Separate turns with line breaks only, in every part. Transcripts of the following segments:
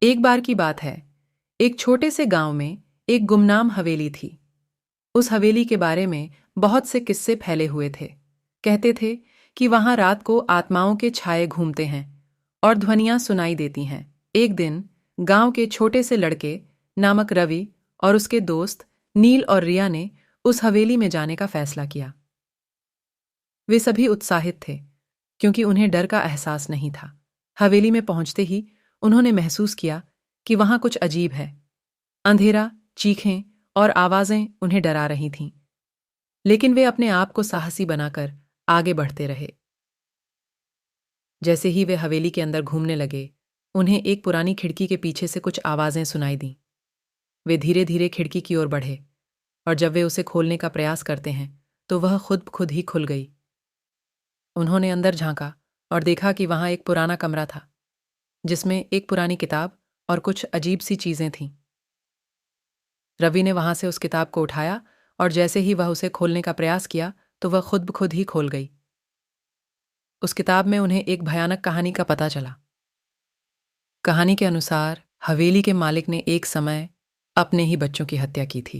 एक बार की बात है। एक छोटे से गांव में एक गुमनाम हवेली थी। उस हवेली के बारे में बहुत से किस्से फैले हुए थे। कहते थे कि वहां रात को आत्माओं के छाए घूमते हैं और ध्वनियां सुनाई देती हैं। एक दिन गांव के छोटे से लड़के नामक रवि और उसके दोस्त नील और रिया ने उस हवेली में जाने का फैसला किया। वे सभी उत्साहित थे क्योंकि उन्हें डर का एहसास नहीं था। हवेली में पहुंचते ही उन्होंने महसूस किया कि वहां कुछ अजीब है। अंधेरा, चीखें और आवाजें उन्हें डरा रही थीं, लेकिन वे अपने आप को साहसी बनाकर आगे बढ़ते रहे। जैसे ही वे हवेली के अंदर घूमने लगे, उन्हें एक पुरानी खिड़की के पीछे से कुछ आवाजें सुनाई दीं। वे धीरे धीरे खिड़की की ओर बढ़े और जब वे उसे खोलने का प्रयास करते हैं तो वह खुद खुद ही खुल गई। उन्होंने अंदर झांका और देखा कि वहां एक पुराना कमरा था जिसमें एक पुरानी किताब और कुछ अजीब सी चीजें थीं। रवि ने वहां से उस किताब को उठाया और जैसे ही वह उसे खोलने का प्रयास किया तो वह खुद ब खुद ही खोल गई। उस किताब में उन्हें एक भयानक कहानी का पता चला। कहानी के अनुसार हवेली के मालिक ने एक समय अपने ही बच्चों की हत्या की थी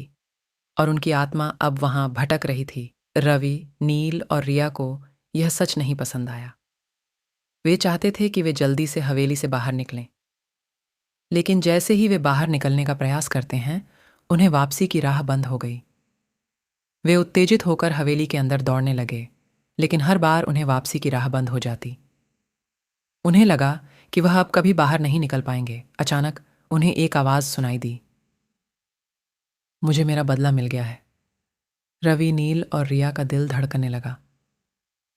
और उनकी आत्मा अब वहां भटक रही थी। रवि, नील और रिया को यह सच नहीं पसंद आया। वे चाहते थे कि वे जल्दी से हवेली से बाहर निकलें, लेकिन जैसे ही वे बाहर निकलने का प्रयास करते हैं, उन्हें वापसी की राह बंद हो गई। वे उत्तेजित होकर हवेली के अंदर दौड़ने लगे, लेकिन हर बार उन्हें वापसी की राह बंद हो जाती। उन्हें लगा कि वह अब कभी बाहर नहीं निकल पाएंगे। अचानक उन्हें एक आवाज सुनाई दी, मुझे मेरा बदला मिल गया है। रवि, नील और रिया का दिल धड़कने लगा।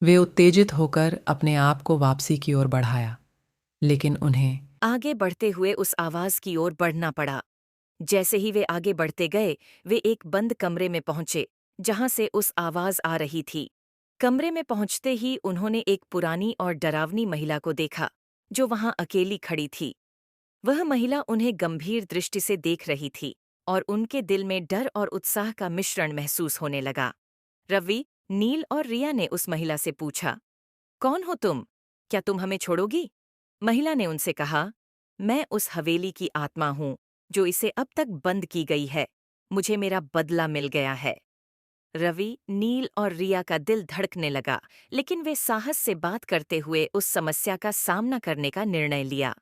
वे उत्तेजित होकर अपने आप को वापसी की ओर बढ़ाया, लेकिन उन्हें
आगे बढ़ते हुए उस आवाज की ओर बढ़ना पड़ा। जैसे ही वे आगे बढ़ते गए, वे एक बंद कमरे में पहुंचे, जहां से उस आवाज आ रही थी। कमरे में पहुंचते ही उन्होंने एक पुरानी और डरावनी महिला को देखा, जो वहां अकेली खड़ी थी। वह महिला उन्हें गंभीर दृष्टि से देख रही थी और उनके दिल में डर और उत्साह का मिश्रण महसूस होने लगा। रवि, नील और रिया ने उस महिला से पूछा, कौन हो तुम? क्या तुम हमें छोड़ोगी? महिला ने उनसे कहा, मैं उस हवेली की आत्मा हूँ जो इसे अब तक बंद की गई है। मुझे मेरा बदला मिल गया है। रवि, नील और रिया का दिल धड़कने लगा, लेकिन वे साहस से बात करते हुए उस समस्या का सामना करने का निर्णय लिया।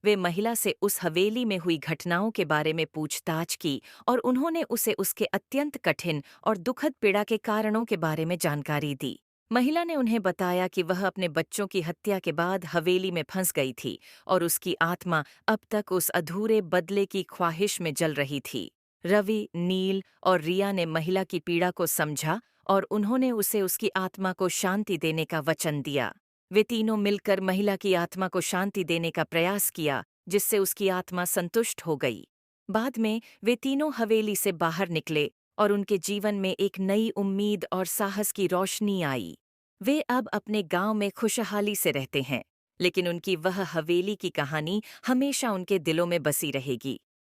वे महिला से उस हवेली में हुई घटनाओं के बारे में पूछताछ की और उन्होंने उसे उसके अत्यंत कठिन और दुखद पीड़ा के कारणों के बारे में जानकारी दी। महिला ने उन्हें बताया कि वह अपने बच्चों की हत्या के बाद हवेली में फंस गई थी और उसकी आत्मा अब तक उस अधूरे बदले की ख्वाहिश में जल रही थी। रवि, नील और रिया ने महिला की पीड़ा को समझा और उन्होंने उसे उसकी आत्मा को शांति देने का वचन दिया। वे तीनों मिलकर महिला की आत्मा को शांति देने का प्रयास किया, जिससे उसकी आत्मा संतुष्ट हो गई। बाद में वे तीनों हवेली से बाहर निकले और उनके जीवन में एक नई उम्मीद और साहस की रोशनी आई। वे अब अपने गांव में खुशहाली से रहते हैं, लेकिन उनकी वह हवेली की कहानी हमेशा उनके दिलों में बसी रहेगी।